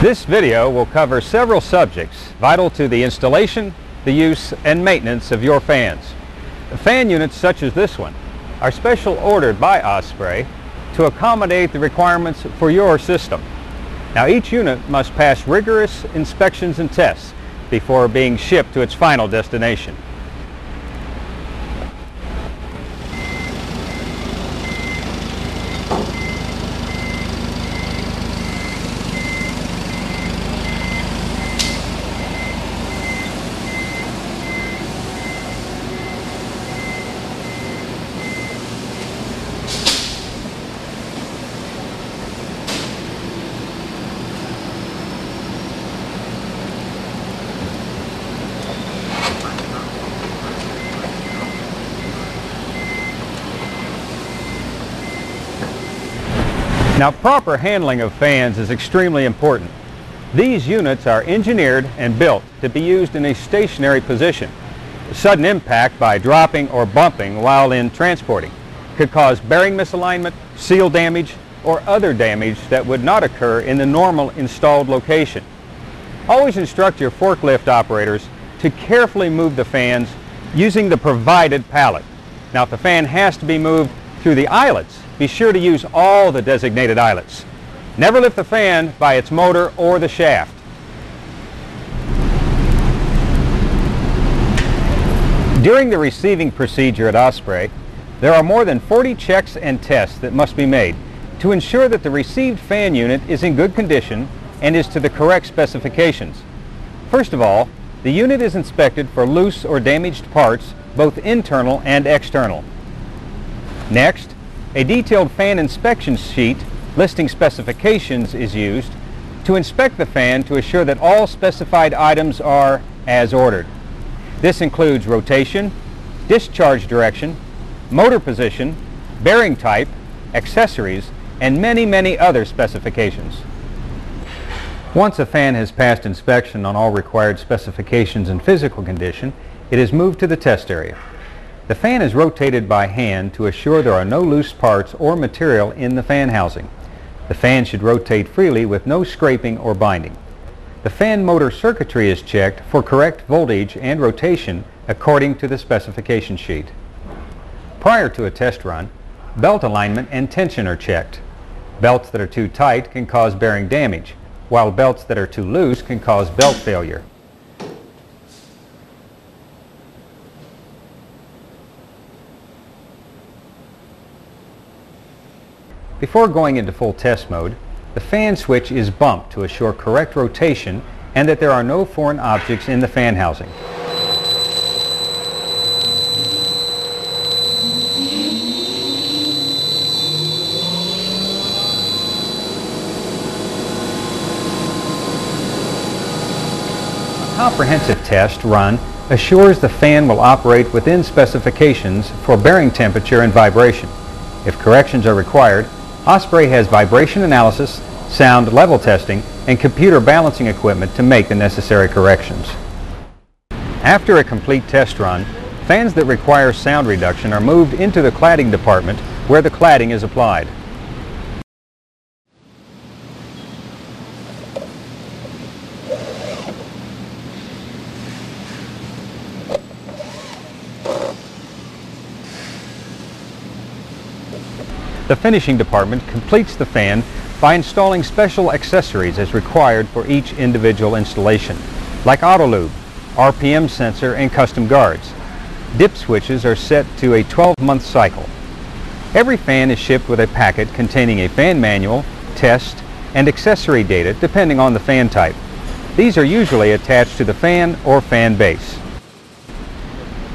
This video will cover several subjects vital to the installation, the use, and maintenance of your fans. Fan units such as this one are special ordered by Osprey to accommodate the requirements for your system. Now, each unit must pass rigorous inspections and tests before being shipped to its final destination. Now, proper handling of fans is extremely important. These units are engineered and built to be used in a stationary position. Sudden impact by dropping or bumping while in transporting could cause bearing misalignment, seal damage, or other damage that would not occur in the normal installed location. Always instruct your forklift operators to carefully move the fans using the provided pallet. Now, if the fan has to be moved through the eyelets, be sure to use all the designated eyelets. Never lift the fan by its motor or the shaft. During the receiving procedure at Osprey, there are more than 40 checks and tests that must be made to ensure that the received fan unit is in good condition and is to the correct specifications. First of all, the unit is inspected for loose or damaged parts, both internal and external. Next, a detailed fan inspection sheet listing specifications is used to inspect the fan to assure that all specified items are as ordered. This includes rotation, discharge direction, motor position, bearing type, accessories, and many other specifications. Once a fan has passed inspection on all required specifications and physical condition, it is moved to the test area. The fan is rotated by hand to assure there are no loose parts or material in the fan housing. The fan should rotate freely with no scraping or binding. The fan motor circuitry is checked for correct voltage and rotation according to the specification sheet. Prior to a test run, belt alignment and tension are checked. Belts that are too tight can cause bearing damage, while belts that are too loose can cause belt failure. Before going into full test mode, the fan switch is bumped to assure correct rotation and that there are no foreign objects in the fan housing. A comprehensive test run assures the fan will operate within specifications for bearing temperature and vibration. If corrections are required, Osprey has vibration analysis, sound level testing, and computer balancing equipment to make the necessary corrections. After a complete test run, fans that require sound reduction are moved into the cladding department where the cladding is applied. The finishing department completes the fan by installing special accessories as required for each individual installation, like auto lube, RPM sensor, and custom guards. Dip switches are set to a 12-month cycle. Every fan is shipped with a packet containing a fan manual, test, and accessory data depending on the fan type. These are usually attached to the fan or fan base.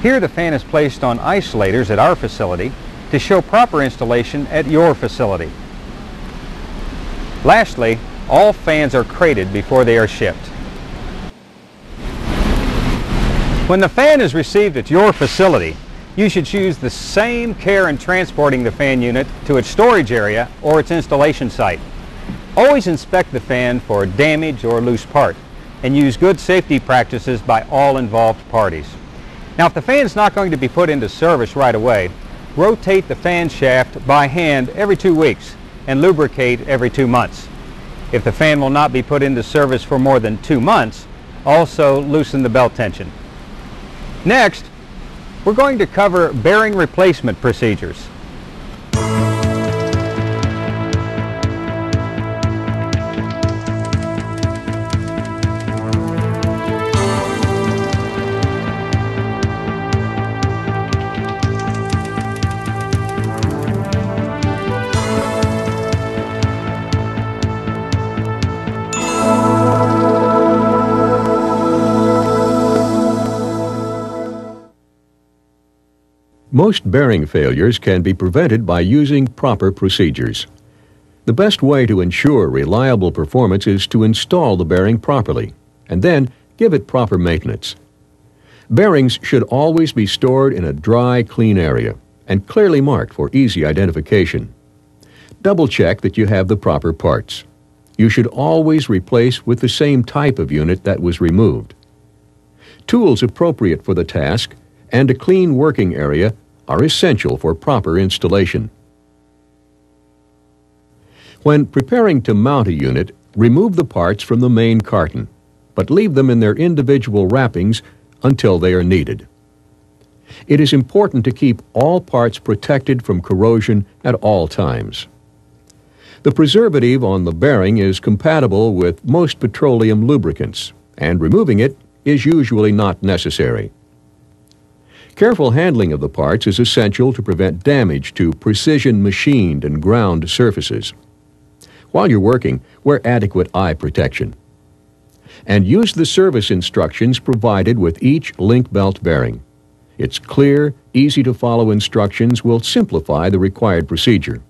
Here the fan is placed on isolators at our facility to show proper installation at your facility. Lastly, all fans are crated before they are shipped. When the fan is received at your facility, you should use the same care in transporting the fan unit to its storage area or its installation site. Always inspect the fan for damage or loose part and use good safety practices by all involved parties. Now, if the fan is not going to be put into service right away, rotate the fan shaft by hand every 2 weeks and lubricate every 2 months. If the fan will not be put into service for more than 2 months, also loosen the belt tension. Next, we're going to cover bearing replacement procedures. Most bearing failures can be prevented by using proper procedures. The best way to ensure reliable performance is to install the bearing properly, and then give it proper maintenance. Bearings should always be stored in a dry, clean area, and clearly marked for easy identification. Double-check that you have the proper parts. You should always replace with the same type of unit that was removed. Tools appropriate for the task and a clean working area are essential for proper installation. When preparing to mount a unit, remove the parts from the main carton, but leave them in their individual wrappings until they are needed. It is important to keep all parts protected from corrosion at all times. The preservative on the bearing is compatible with most petroleum lubricants, and removing it is usually not necessary. Careful handling of the parts is essential to prevent damage to precision machined and ground surfaces. While you're working, wear adequate eye protection. And use the service instructions provided with each link belt bearing. Its clear, easy-to-follow instructions will simplify the required procedure.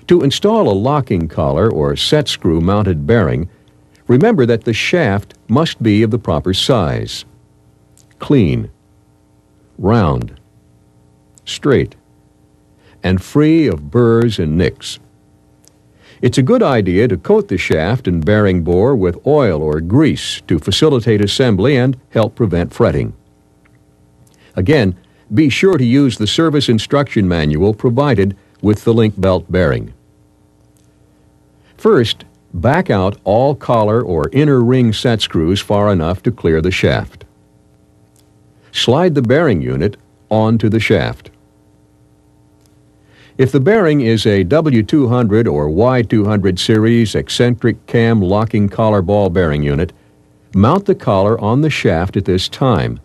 To install a locking collar or set screw mounted bearing, remember that the shaft must be of the proper size. Clean, round, straight, and free of burrs and nicks. It's a good idea to coat the shaft and bearing bore with oil or grease to facilitate assembly and help prevent fretting. Again, be sure to use the service instruction manual provided with the link belt bearing. First, back out all collar or inner ring set screws far enough to clear the shaft. Slide the bearing unit onto the shaft. If the bearing is a W200 or Y200 series eccentric cam locking collar ball bearing unit, mount the collar on the shaft at this time,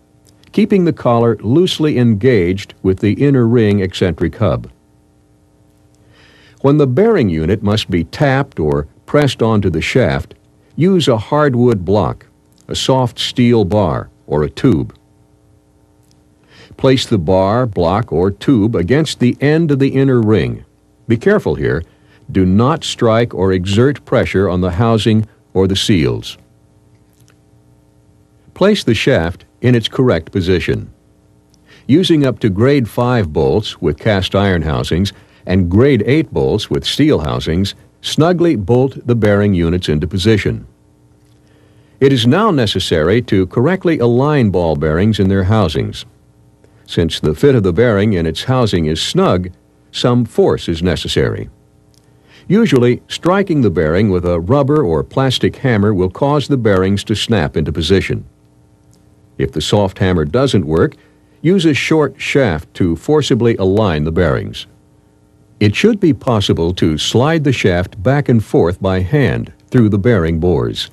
keeping the collar loosely engaged with the inner ring eccentric hub. When the bearing unit must be tapped or pressed onto the shaft, use a hardwood block, a soft steel bar, or a tube. Place the bar, block, or tube against the end of the inner ring. Be careful here. Do not strike or exert pressure on the housing or the seals. Place the shaft in its correct position. Using up to grade 5 bolts with cast iron housings and grade 8 bolts with steel housings, snugly bolt the bearing units into position. It is now necessary to correctly align ball bearings in their housings. Since the fit of the bearing and its housing is snug, some force is necessary. Usually, striking the bearing with a rubber or plastic hammer will cause the bearings to snap into position. If the soft hammer doesn't work, use a short shaft to forcibly align the bearings. It should be possible to slide the shaft back and forth by hand through the bearing bores.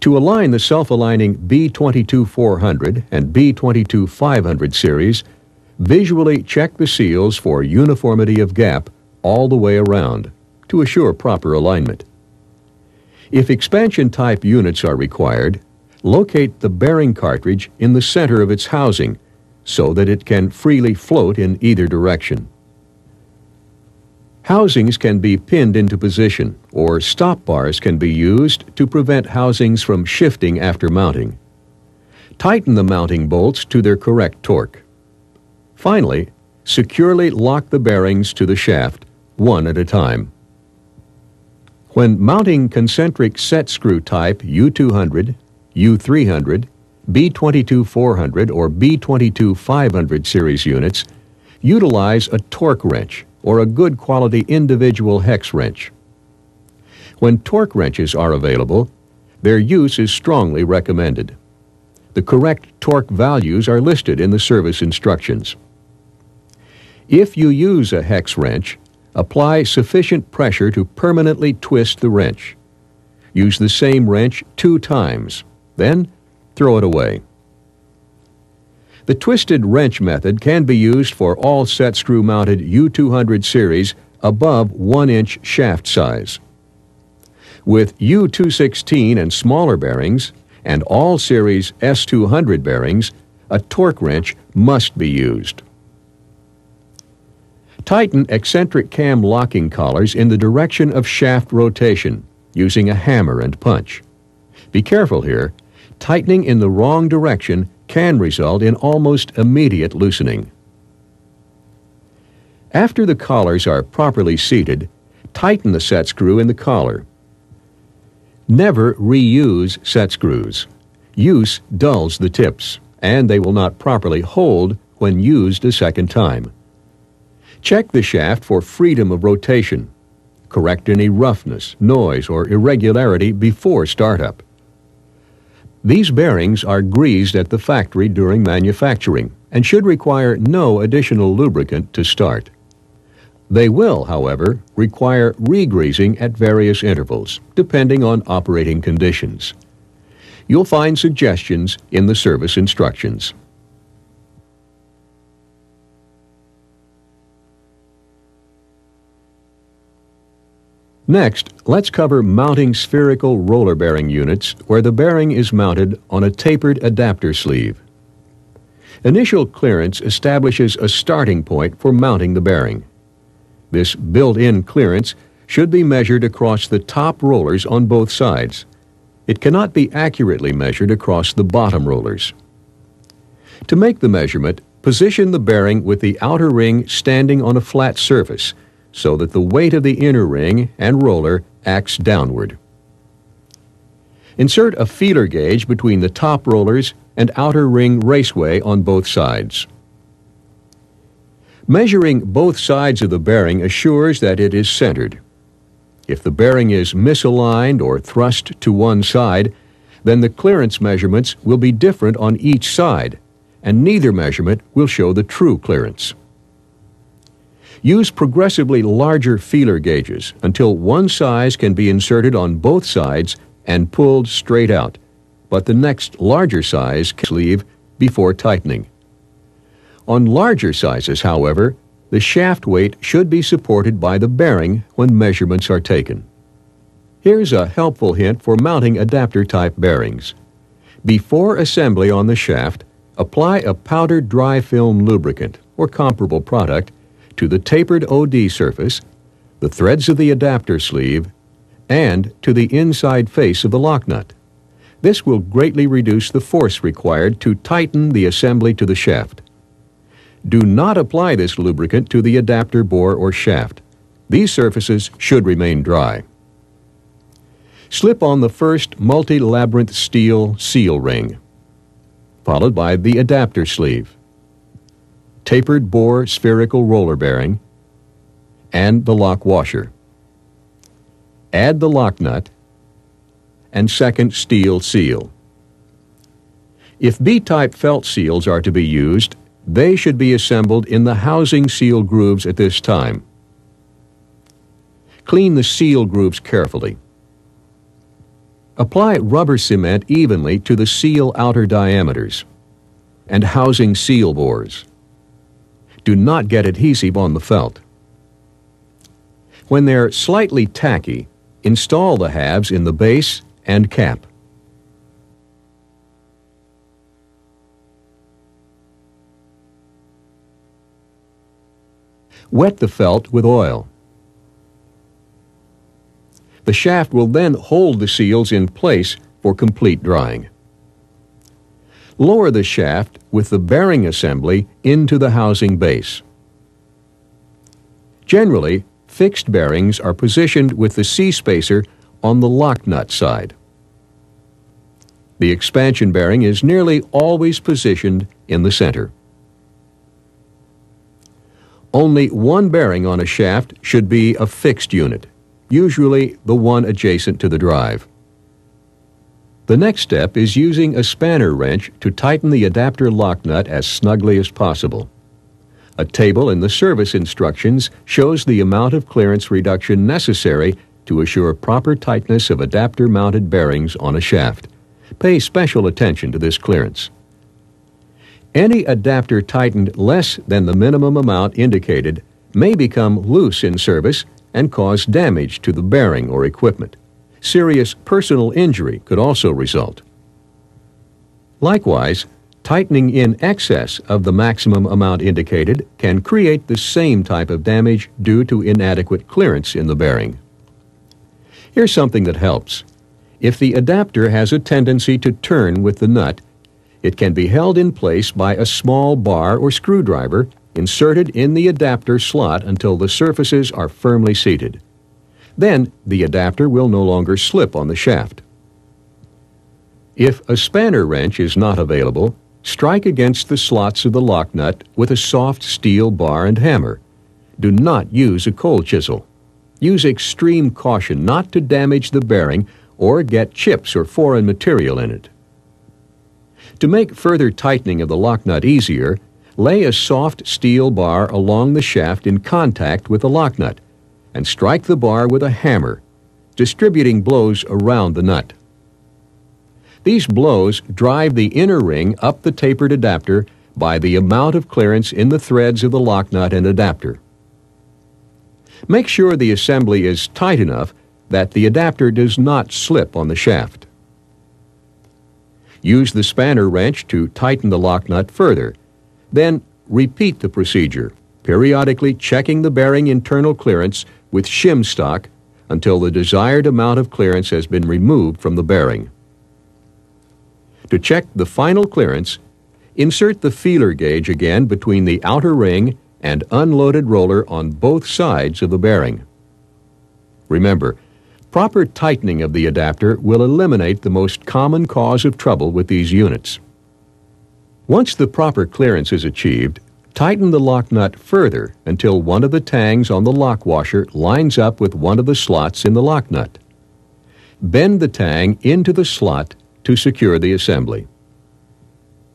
To align the self-aligning B22-400 and B22-500 series, visually check the seals for uniformity of gap all the way around to assure proper alignment. If expansion-type units are required, locate the bearing cartridge in the center of its housing so that it can freely float in either direction. Housings can be pinned into position, or stop bars can be used to prevent housings from shifting after mounting. Tighten the mounting bolts to their correct torque. Finally, securely lock the bearings to the shaft, one at a time. When mounting concentric set screw type U200, U300, B22-400 or B22-500 series units utilize a torque wrench or a good quality individual hex wrench. When torque wrenches are available, their use is strongly recommended. The correct torque values are listed in the service instructions. If you use a hex wrench, apply sufficient pressure to permanently twist the wrench. Use the same wrench 2 times, then throw it away. The twisted wrench method can be used for all set screw mounted U200 series above 1-inch shaft size. With U216 and smaller bearings and all series S200 bearings, a torque wrench must be used. Tighten eccentric cam locking collars in the direction of shaft rotation using a hammer and punch. Be careful here. Tightening in the wrong direction can result in almost immediate loosening. After the collars are properly seated, tighten the set screw in the collar. Never reuse set screws. Use dulls the tips, and they will not properly hold when used a second time. Check the shaft for freedom of rotation. Correct any roughness, noise, or irregularity before startup. These bearings are greased at the factory during manufacturing and should require no additional lubricant to start. They will, however, require re-greasing at various intervals, depending on operating conditions. You'll find suggestions in the service instructions. Next, let's cover mounting spherical roller bearing units where the bearing is mounted on a tapered adapter sleeve. Initial clearance establishes a starting point for mounting the bearing. This built-in clearance should be measured across the top rollers on both sides. It cannot be accurately measured across the bottom rollers. To make the measurement, position the bearing with the outer ring standing on a flat surface so that the weight of the inner ring and roller acts downward. Insert a feeler gauge between the top rollers and outer ring raceway on both sides. Measuring both sides of the bearing assures that it is centered. If the bearing is misaligned or thrust to one side, then the clearance measurements will be different on each side, and neither measurement will show the true clearance. Use progressively larger feeler gauges until one size can be inserted on both sides and pulled straight out, but the next larger size can sleeve before tightening. On larger sizes, however, the shaft weight should be supported by the bearing when measurements are taken. Here's a helpful hint for mounting adapter-type bearings. Before assembly on the shaft, apply a powdered dry film lubricant or comparable product to the tapered OD surface, the threads of the adapter sleeve, and to the inside face of the lock nut. This will greatly reduce the force required to tighten the assembly to the shaft. Do not apply this lubricant to the adapter bore or shaft. These surfaces should remain dry. Slip on the first multi-labyrinth steel seal ring, followed by the adapter sleeve, tapered bore spherical roller bearing, and the lock washer. Add the lock nut and second steel seal. If B-type felt seals are to be used, they should be assembled in the housing seal grooves at this time. Clean the seal grooves carefully. Apply rubber cement evenly to the seal outer diameters and housing seal bores. Do not get adhesive on the felt. When they're slightly tacky, install the halves in the base and cap. Wet the felt with oil. The shaft will then hold the seals in place for complete drying. Lower the shaft with the bearing assembly into the housing base. Generally, fixed bearings are positioned with the C-spacer on the lock nut side. The expansion bearing is nearly always positioned in the center. Only one bearing on a shaft should be a fixed unit, usually the one adjacent to the drive. The next step is using a spanner wrench to tighten the adapter lock nut as snugly as possible. A table in the service instructions shows the amount of clearance reduction necessary to assure proper tightness of adapter-mounted bearings on a shaft. Pay special attention to this clearance. Any adapter tightened less than the minimum amount indicated may become loose in service and cause damage to the bearing or equipment. Serious personal injury could also result. Likewise, tightening in excess of the maximum amount indicated can create the same type of damage due to inadequate clearance in the bearing. Here's something that helps. If the adapter has a tendency to turn with the nut, it can be held in place by a small bar or screwdriver inserted in the adapter slot until the surfaces are firmly seated. Then the adapter will no longer slip on the shaft. If a spanner wrench is not available, strike against the slots of the lock nut with a soft steel bar and hammer. Do not use a cold chisel. Use extreme caution not to damage the bearing or get chips or foreign material in it. To make further tightening of the lock nut easier, lay a soft steel bar along the shaft in contact with the lock nut and strike the bar with a hammer, distributing blows around the nut. These blows drive the inner ring up the tapered adapter by the amount of clearance in the threads of the lock nut and adapter. Make sure the assembly is tight enough that the adapter does not slip on the shaft. Use the spanner wrench to tighten the lock nut further. Then repeat the procedure, periodically checking the bearing internal clearance with shim stock until the desired amount of clearance has been removed from the bearing. To check the final clearance, insert the feeler gauge again between the outer ring and unloaded roller on both sides of the bearing. Remember, proper tightening of the adapter will eliminate the most common cause of trouble with these units. Once the proper clearance is achieved, tighten the lock nut further until one of the tangs on the lock washer lines up with one of the slots in the lock nut. Bend the tang into the slot to secure the assembly.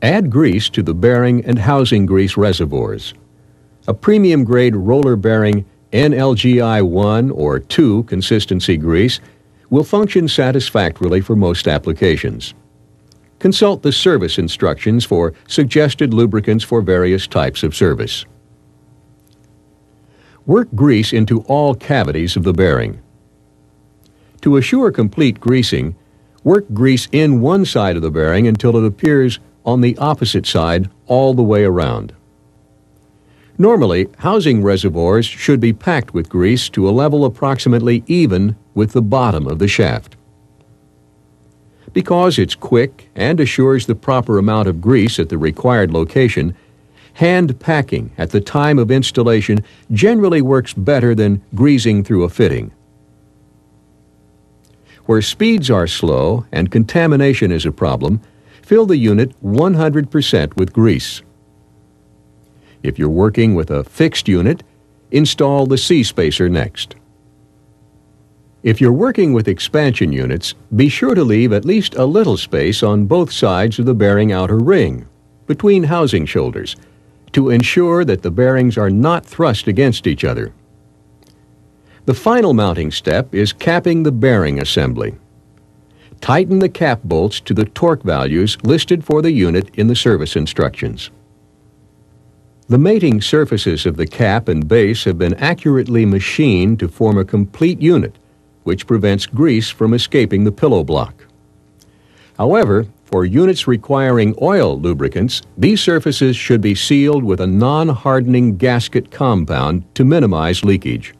Add grease to the bearing and housing grease reservoirs. A premium-grade roller bearing NLGI 1 or 2 consistency grease will function satisfactorily for most applications. Consult the service instructions for suggested lubricants for various types of service. Work grease into all cavities of the bearing. To assure complete greasing, work grease in one side of the bearing until it appears on the opposite side all the way around. Normally, housing reservoirs should be packed with grease to a level approximately even with the bottom of the shaft. Because it's quick and assures the proper amount of grease at the required location, hand packing at the time of installation generally works better than greasing through a fitting. Where speeds are slow and contamination is a problem, fill the unit 100% with grease. If you're working with a fixed unit, install the C-spacer next. If you're working with expansion units, be sure to leave at least a little space on both sides of the bearing outer ring, between housing shoulders, to ensure that the bearings are not thrust against each other. The final mounting step is capping the bearing assembly. Tighten the cap bolts to the torque values listed for the unit in the service instructions. The mating surfaces of the cap and base have been accurately machined to form a complete unit, which prevents grease from escaping the pillow block. However, for units requiring oil lubricants, these surfaces should be sealed with a non-hardening gasket compound to minimize leakage.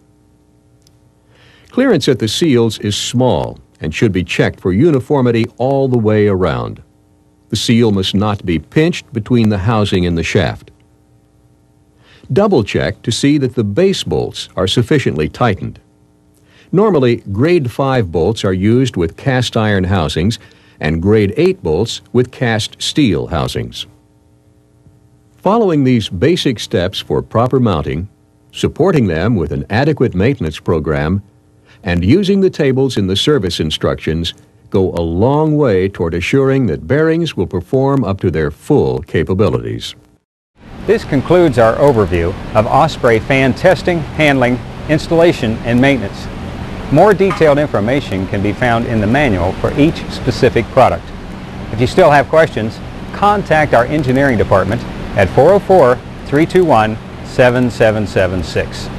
Clearance at the seals is small and should be checked for uniformity all the way around. The seal must not be pinched between the housing and the shaft. Double check to see that the base bolts are sufficiently tightened. Normally, grade 5 bolts are used with cast iron housings, and grade 8 bolts with cast steel housings. Following these basic steps for proper mounting, supporting them with an adequate maintenance program, and using the tables in the service instructions go a long way toward assuring that bearings will perform up to their full capabilities. This concludes our overview of Osprey fan testing, handling, installation, and maintenance. More detailed information can be found in the manual for each specific product. If you still have questions, contact our engineering department at 404-321-7776.